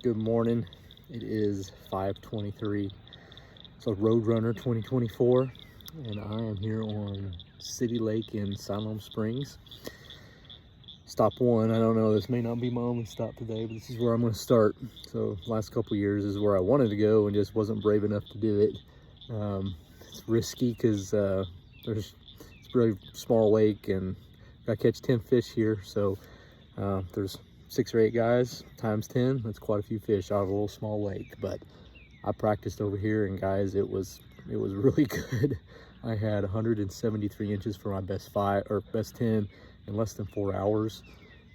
Good morning. It is 5:23. So Roadrunner 2024, and I am here on City Lake in Siloam Springs. Stop one. I don't know, this may not be my only stop today, but this is where I'm going to start. So last couple years is where I wanted to go and just wasn't brave enough to do it. It's risky because it's a really small lake and I catch 10 fish here. So there's 6 or 8 guys times 10. That's quite a few fish out of a little small lake. But I practiced over here, and guys, it was really good. I had 173 inches for my best 10 in less than 4 hours,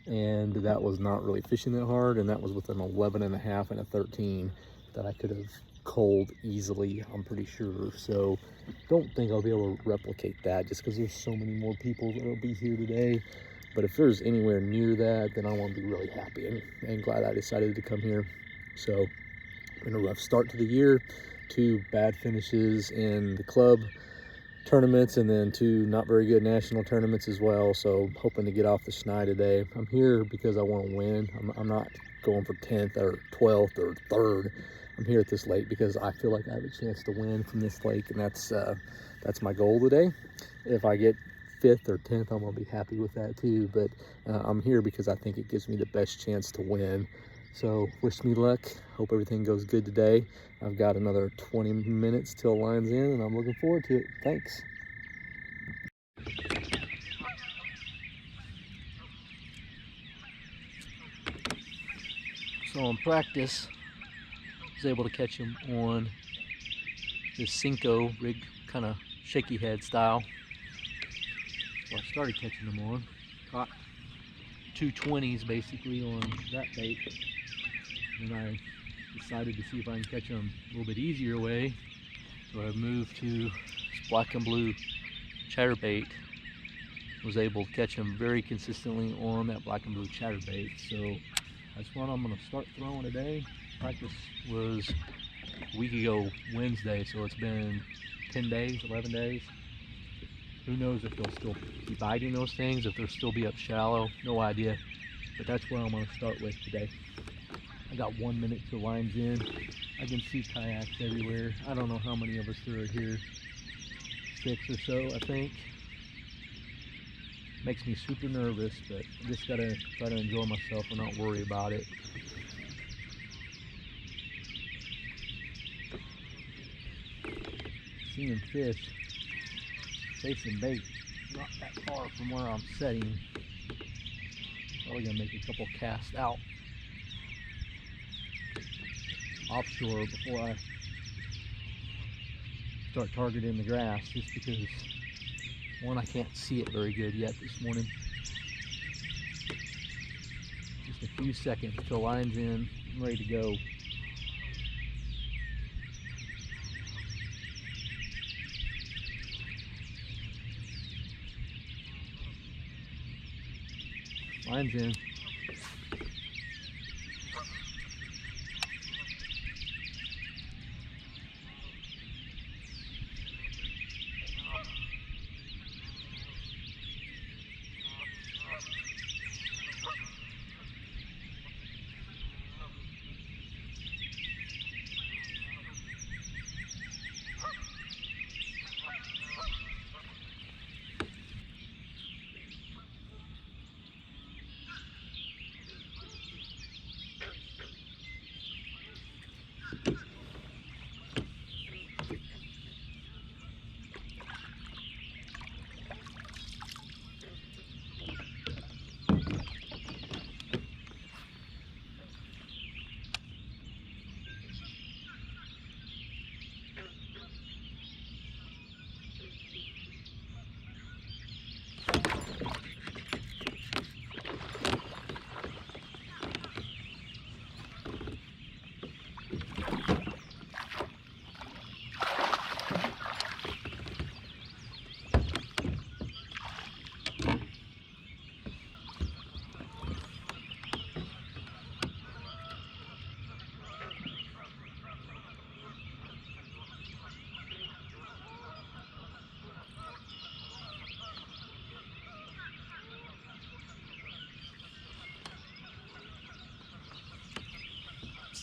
and that was not really fishing that hard, and that was with an 11 and a half and a 13 that I could have culled easily, I'm pretty sure. So don't think I'll be able to replicate that just because there's so many more people that'll be here today. But if there's anywhere near that, then I want to be really happy and glad I decided to come here. So been a rough start to the year, 2 bad finishes in the club tournaments, and then 2 not very good national tournaments as well. So hoping to get off the schneid today. I'm here because I want to win. I'm not going for 10th or 12th or 3rd. I'm here at this lake because I feel like I have a chance to win from this lake, and that's my goal today. If I get 5th or 10th, I'm gonna be happy with that too. But I'm here because I think it gives me the best chance to win. So wish me luck. Hope everything goes good today. I've got another 20 minutes till line's in, and I'm looking forward to it. Thanks. So in practice, I was able to catch him on this Cinco rig, kind of shaky head style. Well, I started catching them on. Caught 2 20s basically on that bait. And I decided to see if I can catch them a little bit easier way. So I moved to this black and blue chatterbait. Was able to catch them very consistently on that black and blue chatterbait. So that's what I'm going to start throwing today. Practice was a week ago Wednesday, so it's been 10 days, 11 days. Who knows if they'll still be biting those things, if they'll still be up shallow, no idea. But that's where I'm going to start with today. I got 1 minute till line's in. I can see kayaks everywhere. I don't know how many of us there are here. 6 or so, I think. Makes me super nervous, but I just gotta try to enjoy myself and not worry about it. Seeing fish, chasing bait, not that far from where I'm setting. Probably gonna make a couple casts out offshore before I start targeting the grass, just because one, I can't see it very good yet this morning. Just a few seconds till line's in. I'm ready to go. Line's in.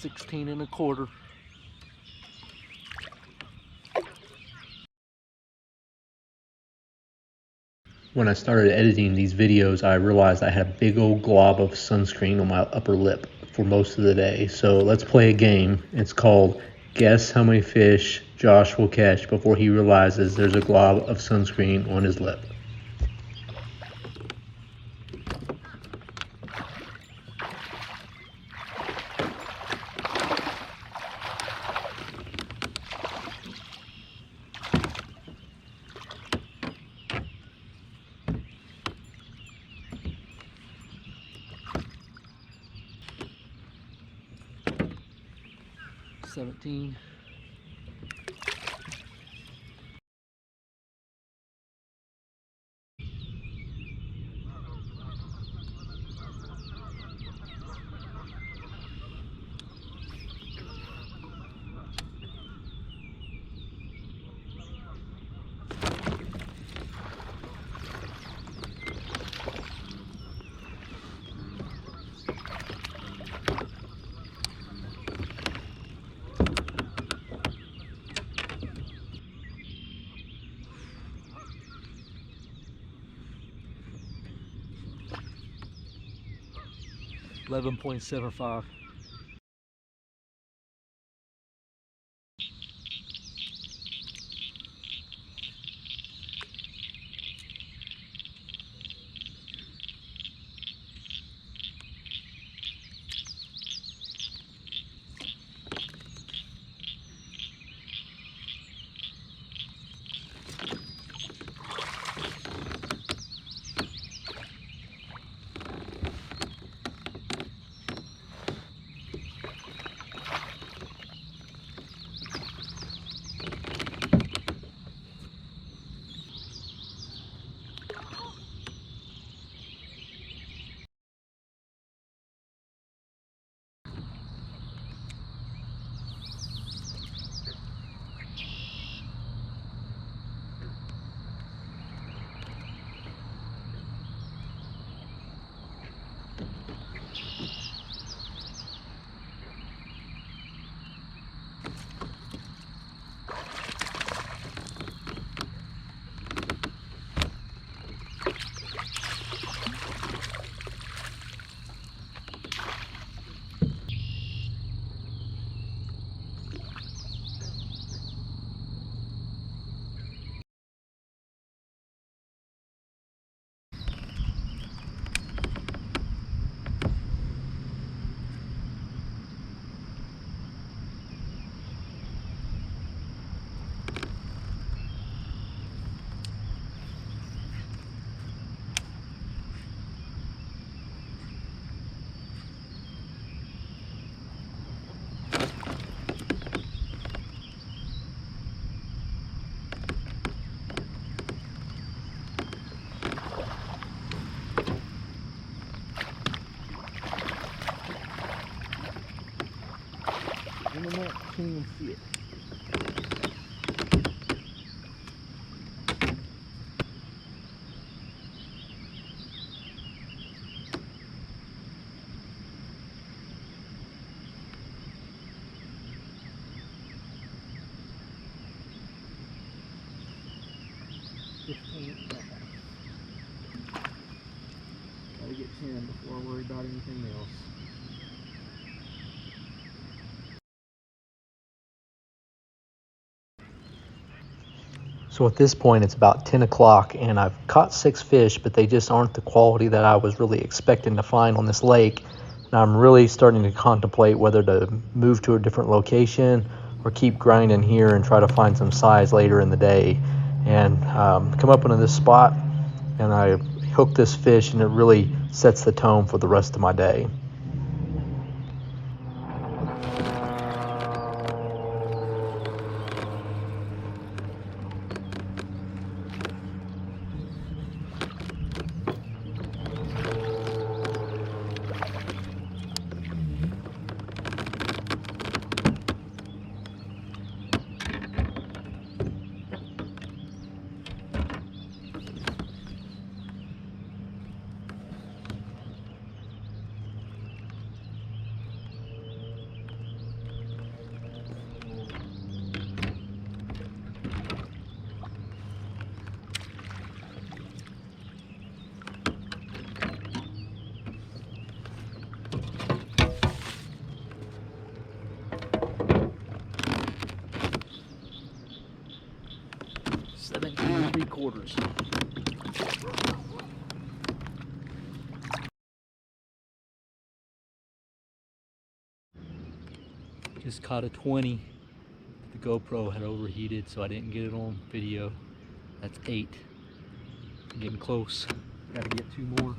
16 and a quarter. When I started editing these videos, I realized I had a big old glob of sunscreen on my upper lip for most of the day. So let's play a game. It's called Guess How Many Fish Josh Will Catch Before He Realizes There's a Glob of Sunscreen on His Lip. $17. $11.75. Can't even see it. Gotta get 10 before I worry about anything else. So at this point, it's about 10 o'clock, and I've caught 6 fish, but they just aren't the quality that I was really expecting to find on this lake. And I'm really starting to contemplate whether to move to a different location or keep grinding here and try to find some size later in the day. And come up into this spot, and I hook this fish, and it really sets the tone for the rest of my day. 3/4. Just caught a 20. The GoPro had overheated, so I didn't get it on video. That's 8. I'm getting close. Gotta get 2 more.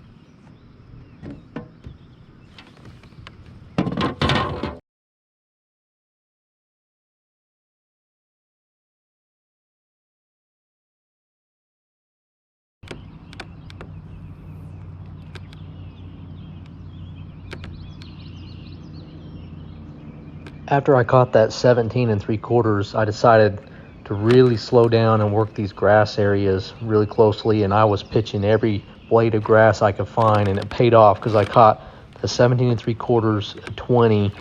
After I caught that 17 3/4, I decided to really slow down and work these grass areas really closely, and I was pitching every blade of grass I could find, and it paid off because I caught a 17 3/4, a 20,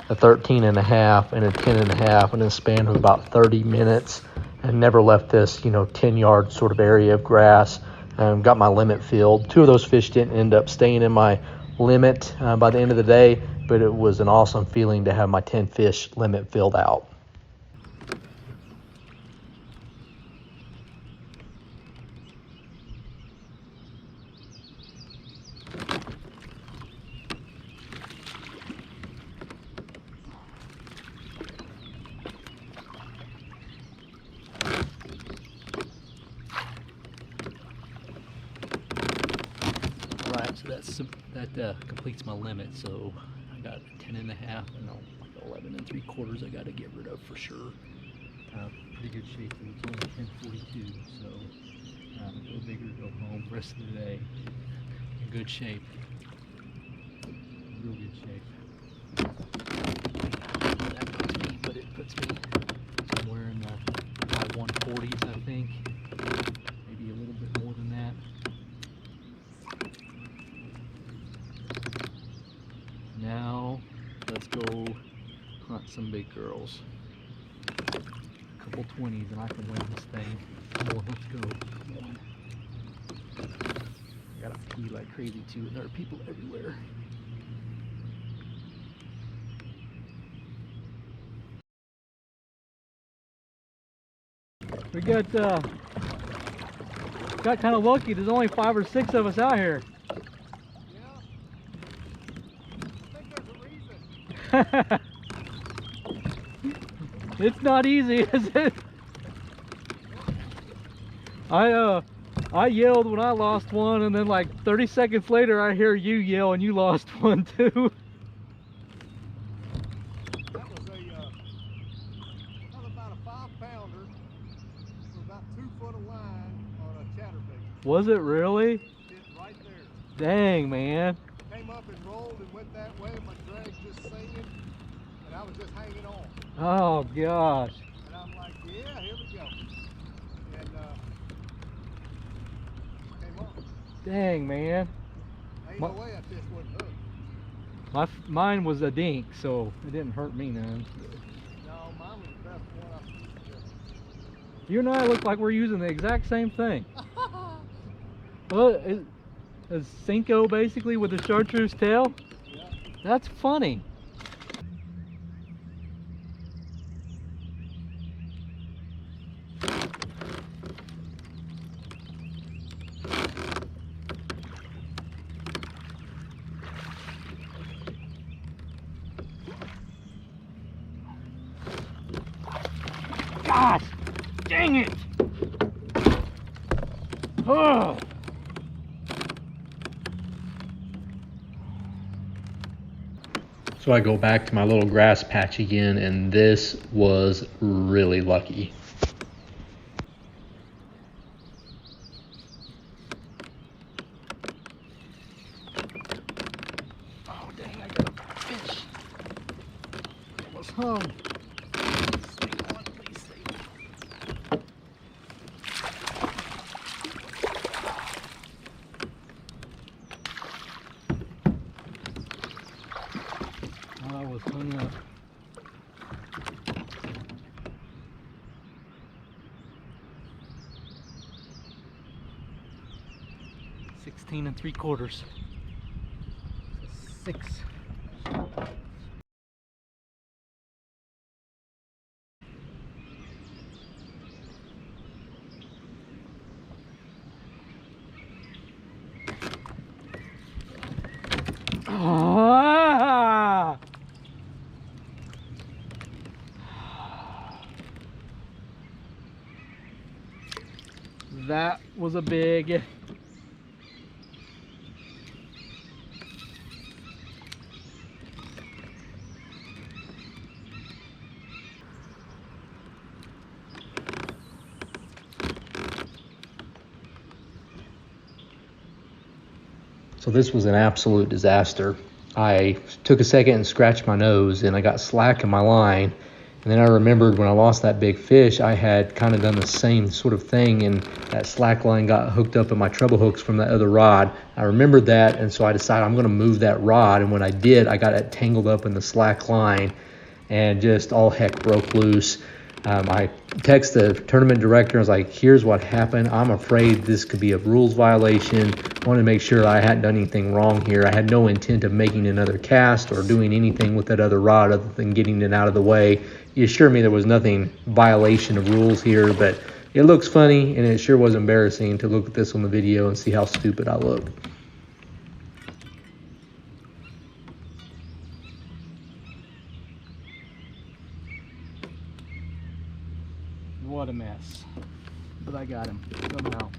a 13.5, and a 10.5 in a span of about 30 minutes, and never left this 10-yard sort of area of grass. Got my limit filled. 2 of those fish didn't end up staying in my limit by the end of the day, but it was an awesome feeling to have my 10 fish limit filled out. Right, so that completes my limit. So I got 10.5 and like 11 3/4 I got to get rid of for sure. Pretty good shape. It's only 10:42, so go bigger, go home. Rest of the day in good shape. Real good shape. That puts me, but it puts me somewhere in the high 140s, I think. Maybe a little bit more than that. Now, let's go hunt some big girls. A couple 20s and I can win this thing. Come on, let's go. Come on. I gotta pee like crazy too, and there are people everywhere. We got kind of lucky. There's only 5 or 6 of us out here. It's not easy, is it? I yelled when I lost one, and then like 30 seconds later I hear you yell and you lost one too. That was about a 5-pounder with about 2 foot of line on a chatterbait. Was it really? Hit right there. Dang, man. Came up and rolled and went that way, my drag just singing, and I was just hanging on. Oh gosh. And I'm like, yeah, here we go. And came on. Dang, man. Ain't no way that fish wouldn't hook. Mine was a dink, so it didn't hurt me none. No, mine was the best one I've seen. You and I look like we're using the exact same thing. Well, is Cinco basically with a chartreuse tail? Yeah. That's funny. Gosh, dang it! Oh. So I go back to my little grass patch again, and this was really lucky. Oh dang, I got a fish. Almost hung. Stay on, please stay on. I was hung up. $16 3/4. 6. Ah! That was a big. So this was an absolute disaster. I took a second and scratched my nose, and I got slack in my line. And then I remembered when I lost that big fish, I had kind of done the same sort of thing, and that slack line got hooked up in my treble hooks from that other rod. I remembered that, and so I decided I'm going to move that rod. And when I did, I got it tangled up in the slack line, and just all heck broke loose. I texted the tournament director. I was like, here's what happened. I'm afraid this could be a rules violation. I wanted to make sure I hadn't done anything wrong here. I had no intent of making another cast or doing anything with that other rod other than getting it out of the way. He assured me there was nothing violation of rules here, but it looks funny, and it sure was embarrassing to look at this on the video and see how stupid I look. What a mess. But I got him somehow.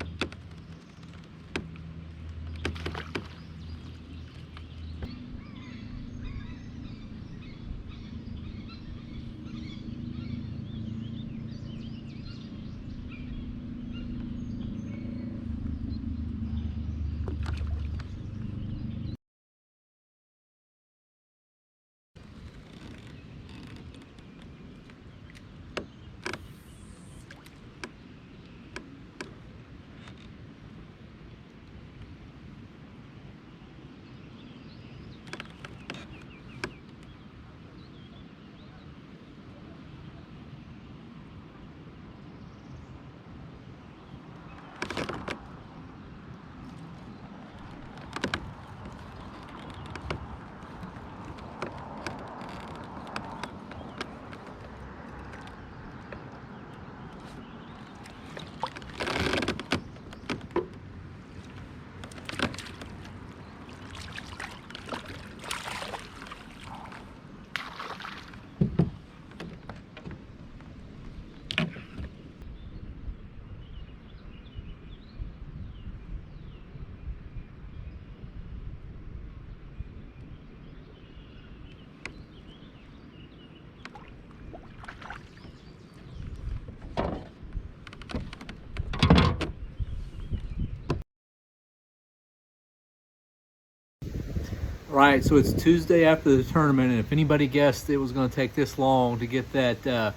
Right, so it's Tuesday after the tournament, and if anybody guessed it was going to take this long to get that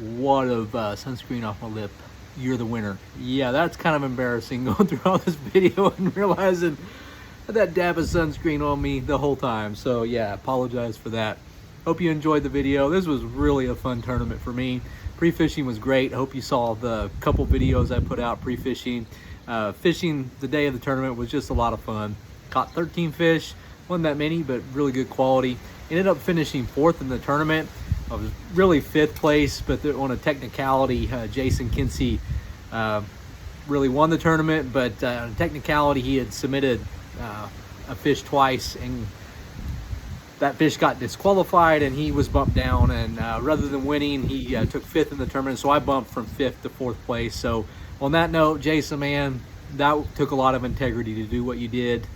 wad of sunscreen off my lip, you're the winner. Yeah, that's kind of embarrassing going through all this video and realizing that dab of sunscreen on me the whole time. So yeah, apologize for that. Hope you enjoyed the video. This was really a fun tournament for me. Pre-fishing was great. Hope you saw the couple videos I put out pre-fishing. Fishing the day of the tournament was just a lot of fun. Caught 13 fish, wasn't that many, but really good quality. Ended up finishing 4th in the tournament. I was really 5th place, but on a technicality, Jason Kinsey really won the tournament, but on a technicality, he had submitted a fish twice, and that fish got disqualified, and he was bumped down, and rather than winning, he took 5th in the tournament, so I bumped from 5th to 4th place. So on that note, Jason, man, that took a lot of integrity to do what you did.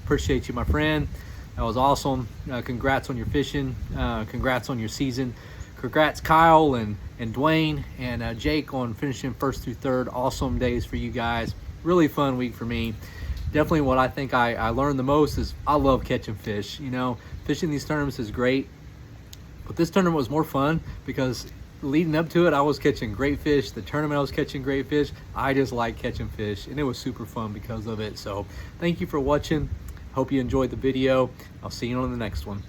Appreciate you, my friend. That was awesome. Congrats on your fishing. Congrats on your season. Congrats, Kyle and Dwayne and Jake, on finishing 1st through 3rd. Awesome days for you guys. Really fun week for me. Definitely what I think I learned the most is I love catching fish. You know, fishing these tournaments is great, but this tournament was more fun because leading up to it, I was catching great fish. The tournament, I was catching great fish. I just like catching fish, and it was super fun because of it. So thank you for watching. Hope you enjoyed the video. I'll see you on the next one.